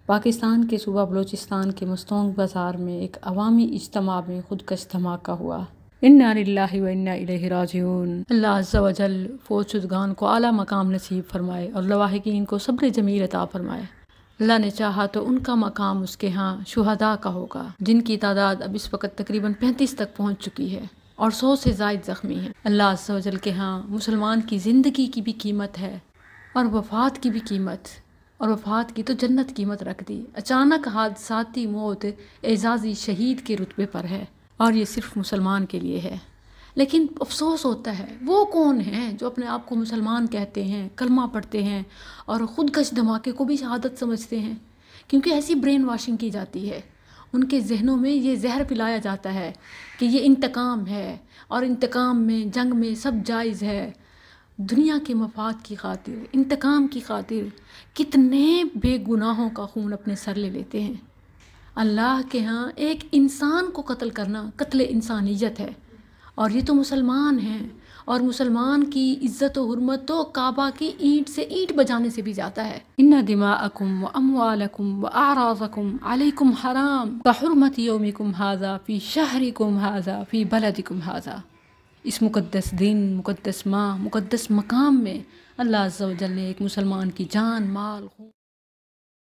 پاکستان کے صوبہ بلوچستان کے مستونگ بازار میں ایک عوامی اجتماع میں خودکش دھماکہ ہوا۔ انا للہ و انا الیہ راجعون۔ اللہ عز و جل فوت شدگان کو اعلیٰ مقام نصیب فرمائے اور لواحقین کو صبر جمیل عطا فرمائے۔ اللہ نے چاہا تو ان کا مقام اس کے ہاں شہداء کا ہوگا، جن کی تعداد اب اس وقت تقریباً 35 تک پہنچ چکی ہے اور 100 سے زائد زخمی ہیں۔ اللہ عز و جل کے ہاں مسلمان کی زندگی کی بھی قیمت ہے اور وفات کی بھی قیمت، اور وفات کی تو جنت قیمت رکھ دی۔ اچانک حادثاتی موت اعزازی شہید کے رتبے پر ہے اور یہ صرف مسلمان کے لیے ہے۔ لیکن افسوس ہوتا ہے وہ کون ہیں جو اپنے آپ کو مسلمان کہتے ہیں، کلمہ پڑھتے ہیں اور خودکش دھماکے کو بھی شہادت سمجھتے ہیں، کیونکہ ایسی برین واشنگ کی جاتی ہے، ان کے ذہنوں میں یہ زہر پلایا جاتا ہے کہ یہ انتقام ہے اور انتقام میں، جنگ میں سب جائز ہے۔ دنیا کے مفاد کی خاطر، انتقام کی خاطر کتنے بے گناہوں کا خون اپنے سر لے لیتے ہیں۔ اللہ کے ہاں ایک انسان کو قتل کرنا قتل انسانیت ہے، اور یہ تو مسلمان ہیں، اور مسلمان کی عزت و حرمت تو کعبہ کی اینٹ سے اینٹ بجانے سے بھی زیادہ ہے۔ ان دماءکم و اموالکم و اعراضکم علیکم حرام کحرمت یومکم ھذا فی شہرکم ھذا فی بلدکم ھذا۔ اس مقدس دن، مقدس ماہ، مقدس مقام میں اللہ عز و جل نے ایک مسلمان کی جان، مال، خون